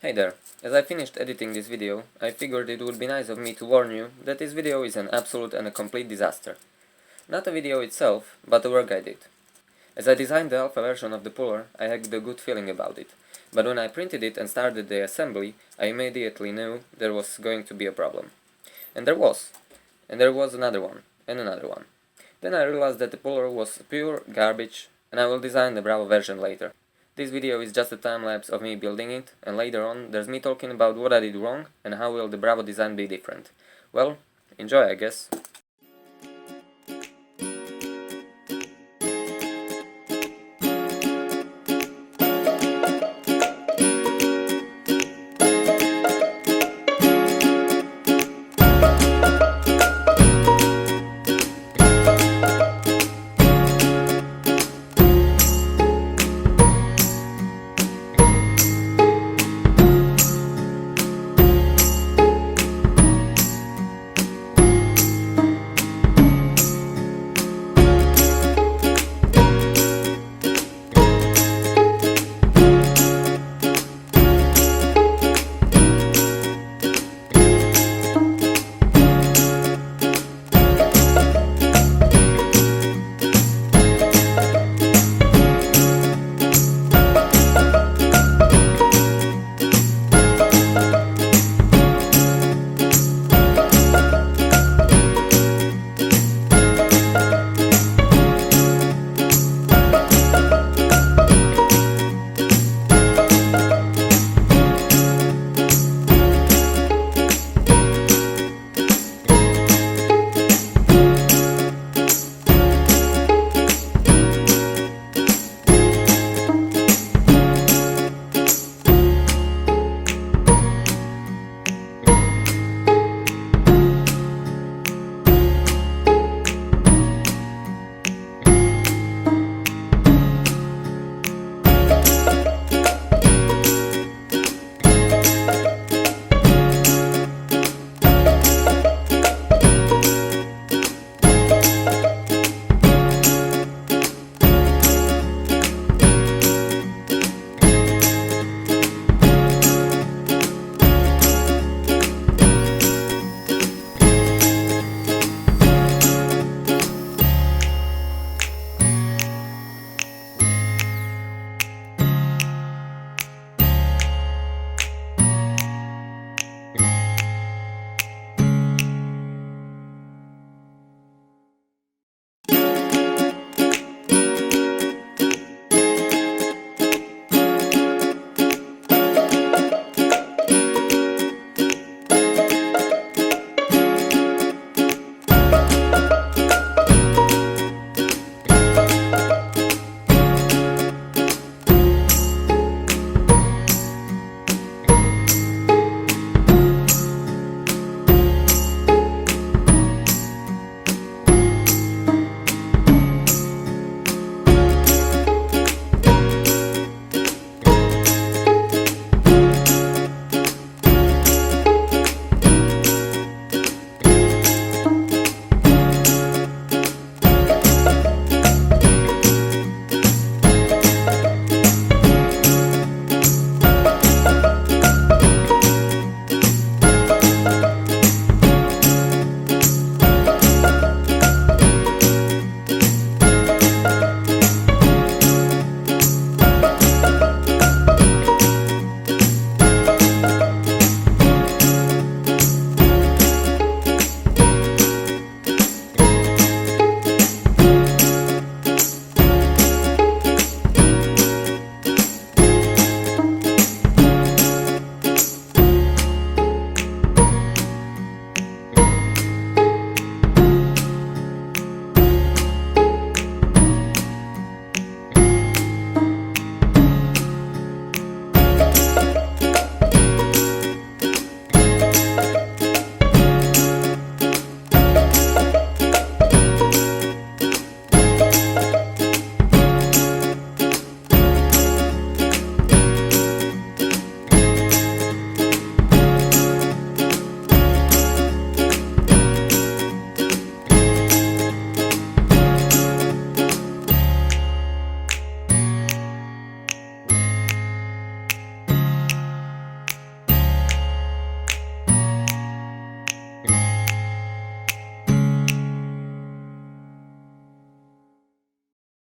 Hey there, as I finished editing this video, I figured it would be nice of me to warn you that this video is an absolute and a complete disaster. Not the video itself, but the work I did. As I designed the alpha version of the puller, I had a good feeling about it, but when I printed it and started the assembly, I immediately knew there was going to be a problem. And there was. And there was another one, and another one. Then I realized that the puller was pure garbage, and I will design the Bravo version later. This video is just a time-lapse of me building it, and later on there's me talking about what I did wrong and how will the Bravo design be different. Well, enjoy I guess.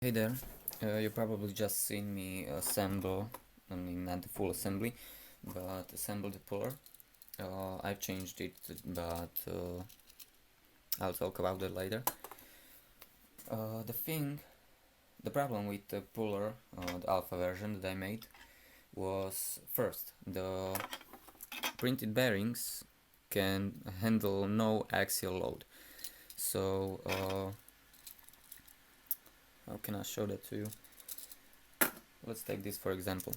Hey there, you probably just seen me assemble, I mean not the full assembly, but assemble the puller. I've changed it, but I'll talk about that later. The problem with the puller, the alpha version that I made, was first, the printed bearings can handle no axial load. So, how can I show that to you? Let's take this for example.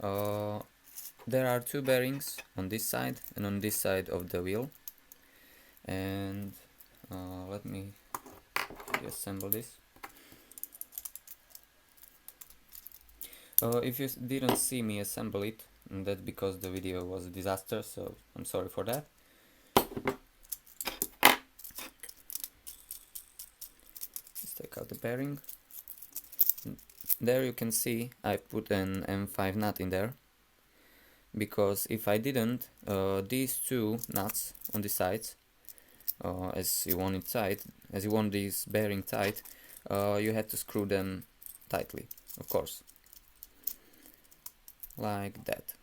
There are two bearings on this side and on this side of the wheel, and let me assemble this. If you didn't see me assemble it, that's because the video was a disaster, so I'm sorry for that. Let's take out the bearing. There you can see I put an M5 nut in there, because if I didn't, these two nuts on the sides, as you want it tight, as you want this bearing tight, you had to screw them tightly, of course, like that.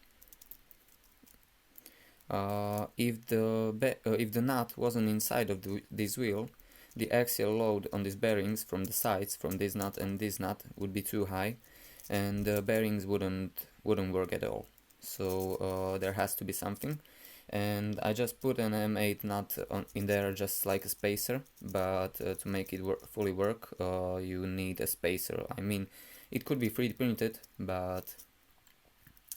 If the nut wasn't inside of this wheel, the axial load on these bearings from the sides, from this nut and this nut, would be too high, and the bearings wouldn't work at all. So there has to be something, and I just put an M8 nut in there just like a spacer, but to make it fully work, you need a spacer. I mean, it could be 3D printed, but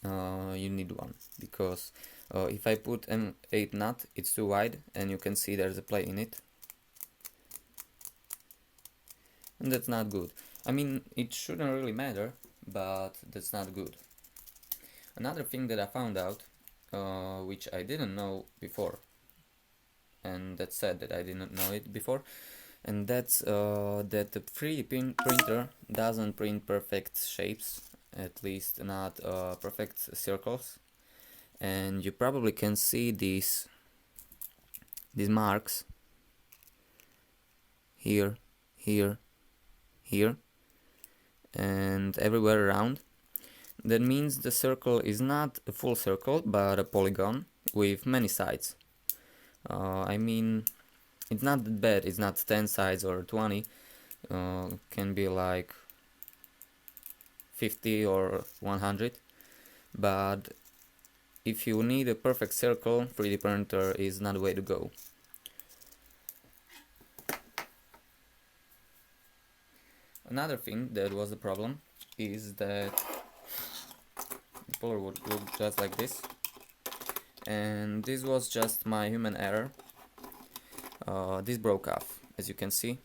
you need one, because if I put M8 nut, it's too wide, and you can see there's a play in it, and that's not good. I mean, it shouldn't really matter, but that's not good. Another thing that I found out, which I didn't know before, and that's sad that I didn't know it before, and that's that the 3D printer doesn't print perfect shapes, at least not perfect circles. And you probably can see these marks here, here, here, and everywhere around. That means the circle is not a full circle, but a polygon with many sides. I mean, it's not that bad, it's not 10 sides or 20, can be like 50 or 100, but if you need a perfect circle, 3D printer is not the way to go. Another thing that was a problem is that the puller would look just like this, and this was just my human error. This broke off, as you can see.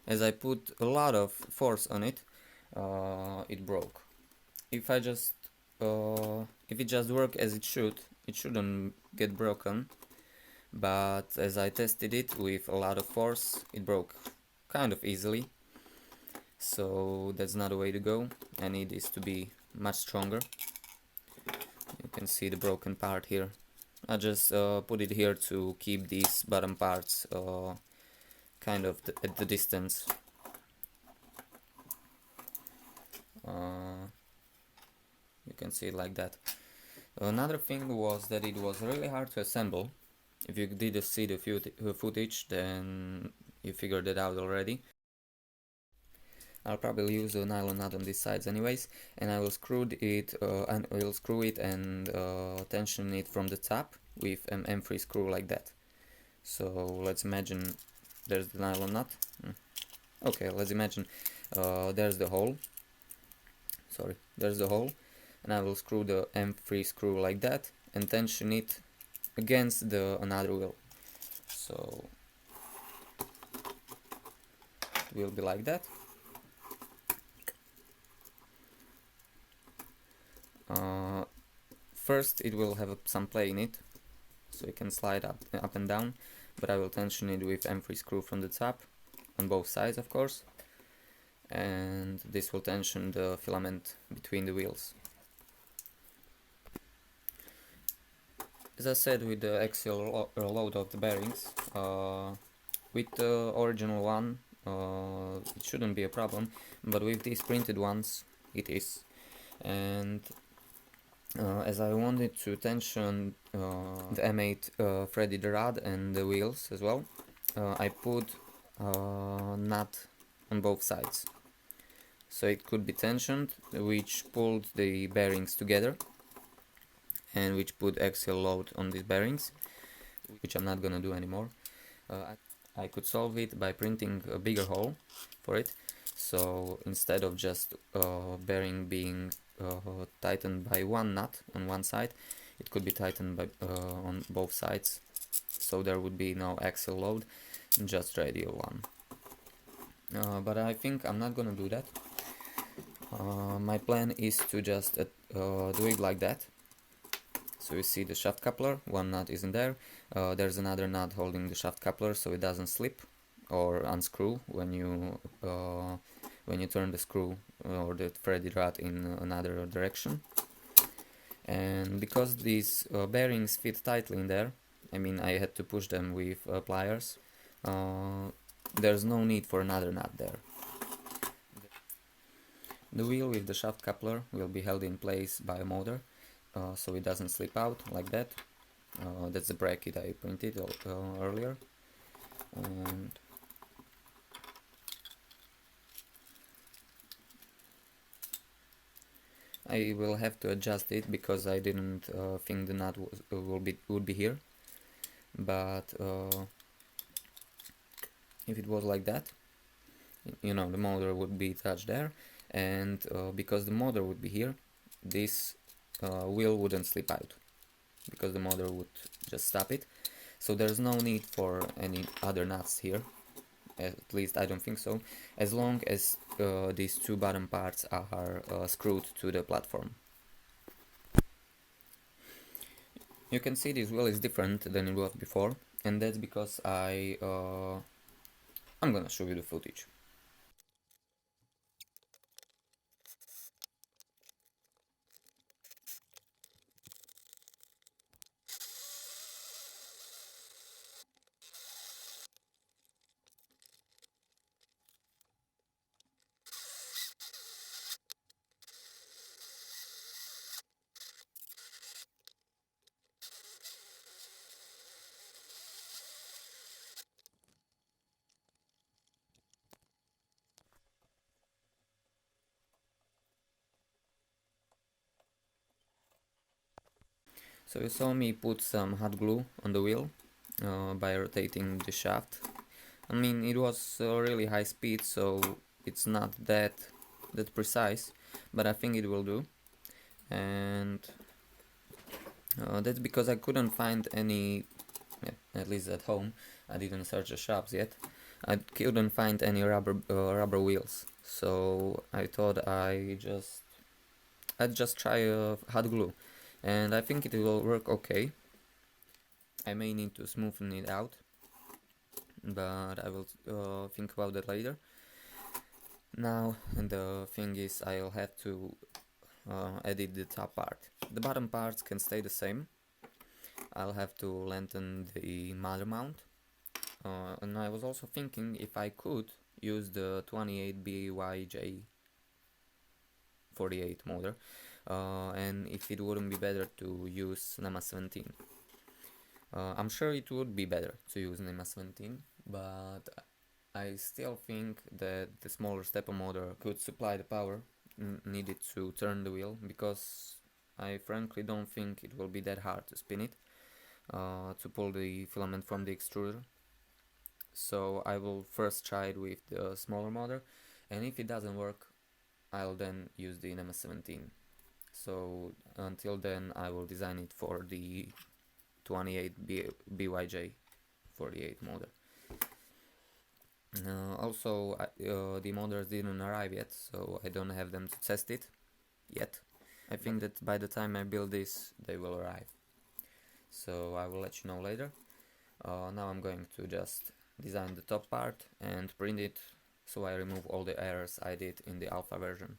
As I put a lot of force on it, it broke. If it just worked as it should, it shouldn't get broken, but as I tested it with a lot of force, it broke kind of easily. So that's not the way to go. I need this to be much stronger. You can see the broken part here. I just put it here to keep these bottom parts kind of at the distance. You can see it like that. Another thing was that it was really hard to assemble. If you did see the footage, then you figured it out already. I'll probably use a nylon nut on these sides anyways, and I will screw it and tension it from the top with an M3 screw like that. So let's imagine there's the nylon nut. Okay, let's imagine there's the hole. Sorry, there's the hole, and I will screw the M3 screw like that and tension it against another wheel. So it will be like that. First it will have some play in it, so it can slide up and down, but I will tension it with M3 screw from the top, on both sides of course, and this will tension the filament between the wheels. As I said, with the axial load of the bearings, with the original one, it shouldn't be a problem, but with these printed ones it is. And as I wanted to tension the M8 threaded rod and the wheels as well, I put a nut on both sides, so it could be tensioned, which pulled the bearings together and which put axial load on these bearings, which I'm not gonna do anymore. I could solve it by printing a bigger hole for it, so instead of just bearing being tightened by one nut on one side, it could be tightened by, on both sides, so there would be no axial load, just radial one. But I think I'm not gonna do that. My plan is to just do it like that. So you see the shaft coupler, one nut is in there, there's another nut holding the shaft coupler so it doesn't slip or unscrew when you turn the screw or the threaded rod in another direction. And because these bearings fit tightly in there, I mean I had to push them with pliers, there's no need for another nut there. The wheel with the shaft coupler will be held in place by a motor, so it doesn't slip out like that. That's the bracket I printed earlier. And I will have to adjust it because I didn't think the nut would be here. But if it was like that, you know, the motor would be attached there, and because the motor would be here, this wheel wouldn't slip out because the motor would just stop it. So there's no need for any other nuts here, at least I don't think so, as long as these two bottom parts are screwed to the platform. You can see this wheel is different than it was before, and that's because I'm gonna show you the footage. So you saw me put some hot glue on the wheel by rotating the shaft. I mean, it was really high speed, so it's not that precise, but I think it will do. And that's because I couldn't find any, at least at home, I didn't search the shops yet, I couldn't find any rubber wheels, so I thought I'd just try hot glue, and I think it will work okay. I may need to smoothen it out, but I will think about that later. Now the thing is, I'll have to edit the top part. The bottom parts can stay the same. I'll have to lengthen the mother mount, and I was also thinking if I could use the 28 BYJ 48 motor, and if it wouldn't be better to use NEMA 17. I'm sure it would be better to use NEMA 17, but I still think that the smaller stepper motor could supply the power needed to turn the wheel, because I frankly don't think it will be that hard to spin it, to pull the filament from the extruder. So I will first try it with the smaller motor, and if it doesn't work, I'll then use the NEMA 17. So until then I will design it for the 28 BYJ 48 motor. Also, the motors didn't arrive yet, so I don't have them to test it yet. I think that by the time I build this, they will arrive. So I will let you know later. Now I'm going to just design the top part and print it, so I remove all the errors I did in the alpha version.